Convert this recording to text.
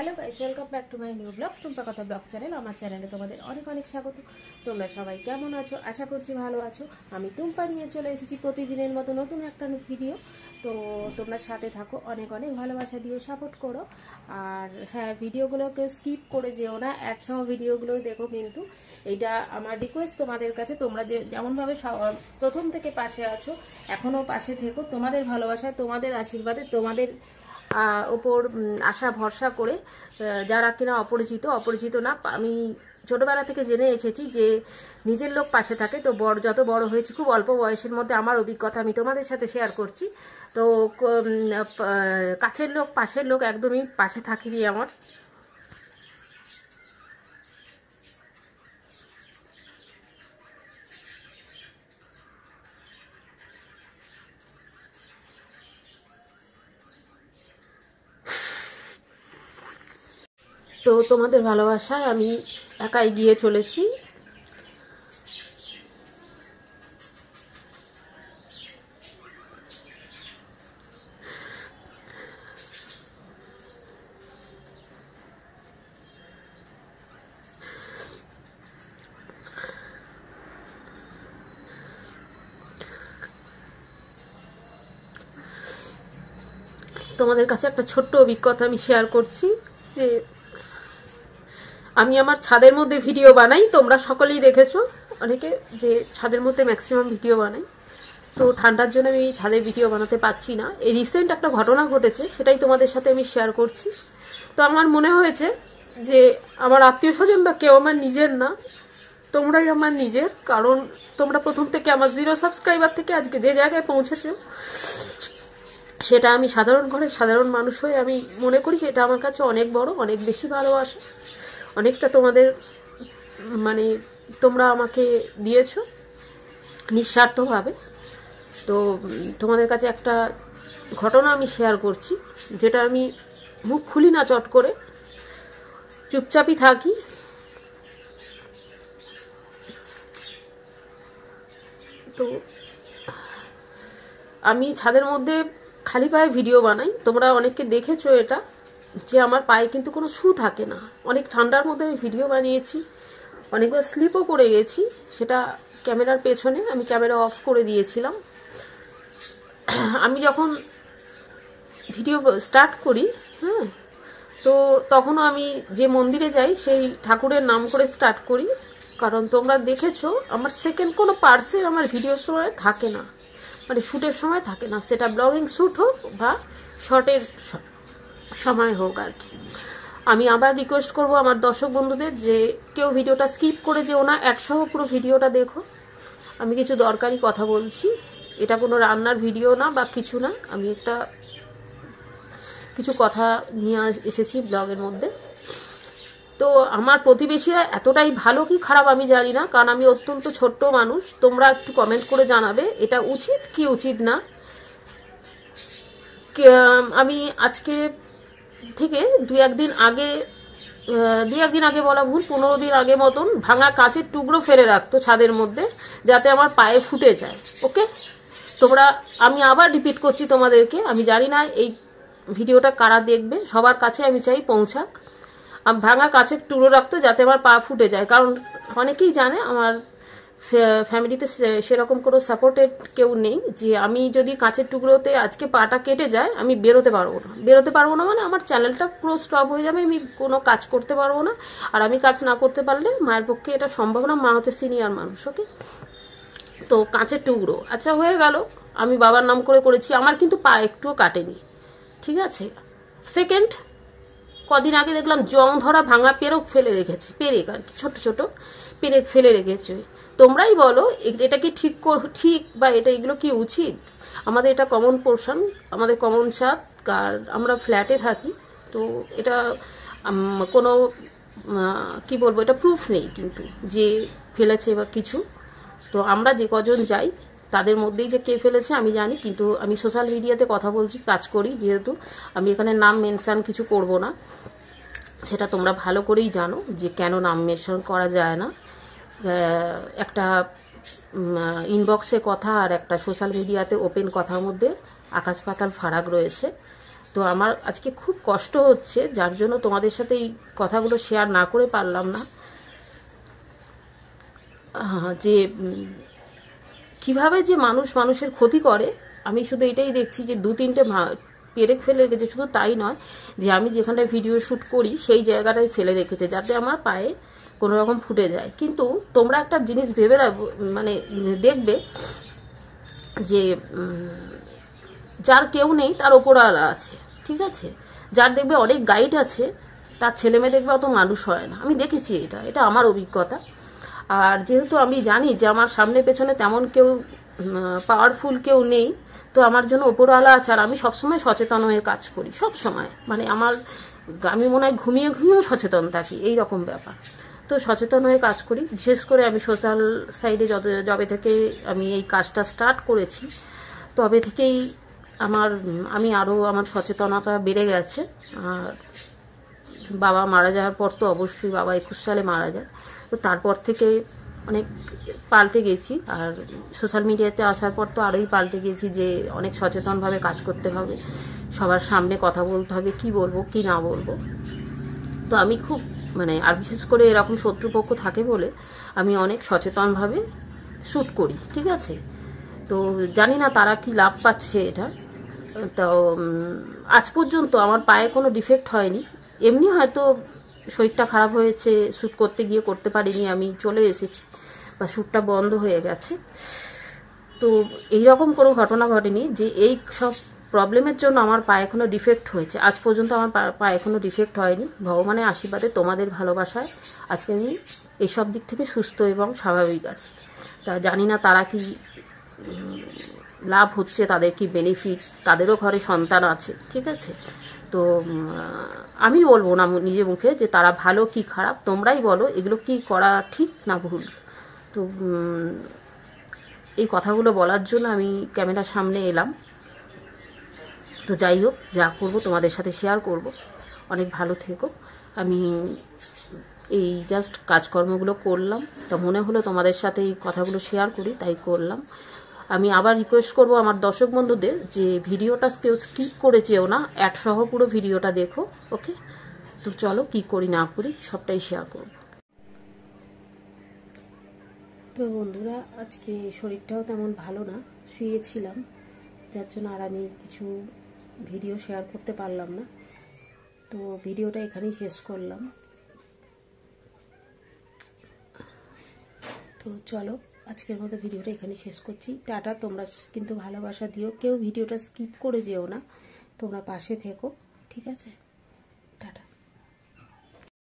Hello guys, welcome back to my new blogs Tumpa কথা blog channel. আমার চ্যানেলে তোমাদের অনেক অনেক স্বাগত। তোমরা সবাই কেমন আছো? আশা করছি ভালো আছো। আমি টুম্পা নিয়ে চলে এসেছি প্রতিদিনের মতো নতুন একটা ভিডিও। তো তোমরা সাথে থাকো, অনেক অনেক ভালোবাসা দিয়ে সাপোর্ট করো। আর হ্যাঁ, ভিডিওগুলোকে স্কিপ করে যেও না, একসহ ভিডিওগুলো দেখো। কিন্তু এইটা আমার রিকোয়েস্ট তোমাদের কাছে, তোমরা যেমনভাবে প্রথম থেকে পাশে আছো, এখনও পাশে থেকো। তোমাদের ভালোবাসায়, তোমাদের আশীর্বাদে, তোমাদের ওপর আশা ভরসা করে, যারা কিনা অপরিচিত না, আমি ছোটবেলা থেকে জেনে এসেছি যে নিজের লোক পাশে থাকে। তো যত বড় হয়েছি, খুব অল্প বয়সের মধ্যে আমার অভিজ্ঞতা আমি তোমাদের সাথে শেয়ার করছি। তো কাছের লোক, পাশের লোক একদমই পাশে থাকিনি আমার। তো তোমাদের ভালোবাসায় আমি একাই গিয়ে চলেছি। তোমাদের কাছে একটা ছোট্ট অভিজ্ঞতা আমি শেয়ার করছি যে আমি আমার ছাদের মধ্যে ভিডিও বানাই। তোমরা সকলেই দেখেছো অনেকে যে ছাদের মধ্যে ম্যাক্সিমাম ভিডিও বানাই। তো ঠান্ডার জন্য আমি ছাদে ভিডিও বানাতে পারছি না। এই রিসেন্ট একটা ঘটনা ঘটেছে, সেটাই তোমাদের সাথে আমি শেয়ার করছি। তো আমার মনে হয়েছে যে আমার আত্মীয় স্বজন বা কেউ আমার নিজের না, তোমরাই আমার নিজের। কারণ তোমরা প্রথম থেকে আমার 0 সাবস্ক্রাইবার থেকে আজকে যে জায়গায় পৌঁছেছো, সেটা আমি সাধারণ ঘরের সাধারণ মানুষ হয়ে আমি মনে করি সেটা আমার কাছে অনেক বড়, অনেক বেশি ভালোবাসা। অনেকটা তোমাদের মানে তোমরা আমাকে দিয়েছো নিঃস্বার্থভাবে। তো তোমাদের কাছে একটা ঘটনা আমি শেয়ার করছি, যেটা আমি মুখ খুলি না, চট করে চুপচাপই থাকি। তো আমি ছাদের মধ্যে খালি পায়ে ভিডিও বানাই। তোমরা অনেককে দেখেছো এটা, যে আমার পায়ে কিন্তু কোনো শু থাকে না। অনেক ঠান্ডার মধ্যে আমি ভিডিও বানিয়েছি, অনেকবার স্লিপও করে গেছি। সেটা ক্যামেরার পেছনে, আমি ক্যামেরা অফ করে দিয়েছিলাম। আমি যখন ভিডিও স্টার্ট করি, হ্যাঁ, তো তখনও আমি যে মন্দিরে যাই সেই ঠাকুরের নাম করে স্টার্ট করি। কারণ তোমরা দেখেছো আমার সেকেন্ড কোনো পার্সেল আমার ভিডিওর সময় থাকে না, মানে শ্যুটের সময় থাকে না, সেটা ব্লগিং শ্যুট হোক বা শর্টের সময় হোক আর কি। আমি আবার রিকোয়েস্ট করব আমার দর্শক বন্ধুদের যে কেউ ভিডিওটা স্কিপ করে যেও না, একসহ পুরো ভিডিওটা দেখো। আমি কিছু দরকারি কথা বলছি, এটা কোনো রান্নার ভিডিও না বা কিছু না। আমি কিছু কথা নিয়ে এসেছি ব্লগের মধ্যে। তো আমার প্রতিবেশীরা এতটাই ভালো কি খারাপ আমি জানি না, কারণ আমি অত্যন্ত ছোট্ট মানুষ। তোমরা একটু কমেন্ট করে জানাবে এটা উচিত কি উচিত না। আমি আজকে থেকে দু একদিন আগে বলা ভুল, 15 দিন আগে মতন ভাঙা কাঁচের টুকরো ফেলে রাখতো ছাদের মধ্যে, যাতে আমার পায়ে ফুটে যায়। ওকে, আমি আবার রিপিট করছি তোমাদেরকে, আমি জানি না এই ভিডিওটা কারা দেখবে, সবার কাছে আমি চাই পৌঁছাক। ভাঙা কাঁচের টুকরো রাখতো যাতে আমার পা ফুটে যায়। কারণ অনেকেই জানে আমার ফ্যামিলিতে সেরকম কোনো সাপোর্টেড কেউ নেই, যে আমি যদি কাঁচের টুকরোতে আজকে পাটা কেটে যায় আমি বেরোতে পারবো না মানে আমার চ্যানেলটা পুরো স্টপ হয়ে যাবে, আমি কোনো কাজ করতে পারবো না। আর আমি কাজ না করতে পারলে মায়ের পক্ষে এটা সম্ভব না, মা হচ্ছে সিনিয়র মানুষ। ওকে, তো কাঁচের টুকরো আচ্ছা হয়ে গেল, আমি বাবার নাম করে করেছি, আমার কিন্তু পা একটুও কাটেনি, ঠিক আছে। সেকেন্ড, কদিন আগে দেখলাম জং ধরা ভাঙা পেরেক ফেলে রেখেছি, পেরেক আর কি, ছোট ছোট পেরেক ফেলে রেখেছে। তোমরাই বলো এটা কি ঠিক বা এগুলো কি উচিত? আমাদের এটা কমন পোর্শন, আমাদের কমন ছাদ, আর আমরা ফ্ল্যাটে থাকি। তো এটা কোনো কি বলবো, এটা প্রুফ নেই কিন্তু যে ফেলেছে বা কিছু। তো আমরা যে কজন যাই তাদের মধ্যেই যে কে ফেলেছে আমি জানি, কিন্তু আমি সোশ্যাল মিডিয়াতে কথা বলছি, কাজ করি, যেহেতু আমি এখানে নাম মেনশন কিছু করব না। সেটা তোমরা ভালো করেই জানো যে কেন নাম মেনশন করা যায় না। একটা ইনবক্সে কথা আর একটা সোশ্যাল মিডিয়াতে ওপেন কথার মধ্যে আকাশ পাতাল ফারাক রয়েছে। তো আমার আজকে খুব কষ্ট হচ্ছে, যার জন্য তোমাদের সাথে এই কথাগুলো শেয়ার না করে পারলাম না, যে কিভাবে যে মানুষ মানুষের ক্ষতি করে। আমি শুধু এটাই দেখছি যে 2-3টে পেরেক ফেলে রেখেছে, শুধু তাই নয়, যে আমি যেখানটায় ভিডিও শ্যুট করি সেই জায়গাটায় ফেলে রেখেছে যাতে আমার পায়ে কোনো রকম ফুটে যায়। কিন্তু তোমরা একটা জিনিস ভেবে মানে দেখবে যে যার কেউ নেই তার ওপরওয়ালা আছে, ঠিক আছে? যার দেখবে অনেক গাইড আছে, তার ছেলে মেয়ে দেখবে অত মানুষ হয় না। আমি দেখেছি, এটা আমার অভিজ্ঞতা। আর যেহেতু আমি জানি যে আমার সামনে পেছনে তেমন কেউ পাওয়ারফুল কেউ নেই, তো আমার জন্য ওপরওয়ালা আছে। আর আমি সবসময় সচেতন হয়ে কাজ করি, সব সময়, মানে আমি মনে হয় ঘুমিয়ে ঘুমিয়েও সচেতন থাকি, এই রকম ব্যাপার। তো সচেতন হয়ে কাজ করি। বিশেষ করে আমি সোশ্যাল সাইডে যবে থেকে আমি এই কাজটা স্টার্ট করেছি, তবে থেকেই আমি আরও আমার সচেতনতা বেড়ে গেছে। আর বাবা মারা যাওয়ার পর তো অবশ্যই, বাবা 21 সালে মারা যায়, তো তারপর থেকে অনেক পাল্টে গেছি। আর সোশ্যাল মিডিয়াতে আসার পর তো আরোই পাল্টে গেছি, যে অনেক সচেতনভাবে কাজ করতে হবে, সবার সামনে কথা বলতে হবে, কি বলবো কি না বলবো। তো আমি খুব আর বিশেষ করে এরকম শত্রুপক্ষ থাকে বলে আমি অনেক সচেতনভাবে শ্যুট করি, ঠিক আছে? তো জানি না তারা কি লাভ পাচ্ছে এটা। তো আজ পর্যন্ত আমার পায়ে কোনো ডিফেক্ট হয়নি। এমনি হয়তো শরীরটা খারাপ হয়েছে, শ্যুট করতে গিয়ে করতে পারিনি, আমি চলে এসেছি বা শ্যুটটা বন্ধ হয়ে গেছে। তো এইরকম কোনো ঘটনা ঘটেনি যে এই সব প্রবলেমের জন্য আমার পায়ে কোনো ডিফেক্ট হয়েছে। আজ পর্যন্ত আমার পায়ে কোনো ডিফেক্ট হয়নি। ভগবানের আশীর্বাদে, তোমাদের ভালোবাসায় আজকে আমি এইসব দিক থেকে সুস্থ এবং স্বাভাবিক আছি। তা জানি না তারা কি লাভ হচ্ছে, তাদের কি বেনিফিট, তাদেরও ঘরে সন্তান আছে, ঠিক আছে? তো আমি বলবো না নিজে মুখে যে তারা ভালো কি খারাপ, তোমরাই বলো এগুলো কি করা ঠিক না ভুল। তো এই কথাগুলো বলার জন্য আমি ক্যামেরার সামনে এলাম। তো যাই হোক, যা করবো তোমাদের সাথে শেয়ার করব। অনেক ভালো থেকো। আমি এই জাস্ট কাজকর্মগুলো করলাম, তো মনে হলো তোমাদের সাথে এই কথাগুলো শেয়ার করি, তাই করলাম। আমি আবার রিকোয়েস্ট করব আমার দর্শক বন্ধুদের যে ভিডিওটা কেউ স্কিপ করে যেও না, অ্যাড সহ পুরো ভিডিওটা দেখো, ওকে? তো চলো, কি করি না করি সবটাই শেয়ার করব। তো বন্ধুরা, আজকে শরীরটাও তেমন ভালো না, শুয়েছিলাম, যার জন্য আর আমি কিছু ভিডিও শেয়ার করতে পারলাম না। তো ভিডিওটা এখানেই শেষ করলাম। তো চলো, আজকের মতো ভিডিওটা এখানে শেষ করছি। টাটা। তোমরা কিন্তু ভালোবাসা দিও, কেউ ভিডিওটা স্কিপ করে যেও না, তোমরা পাশে থেকো, ঠিক আছে?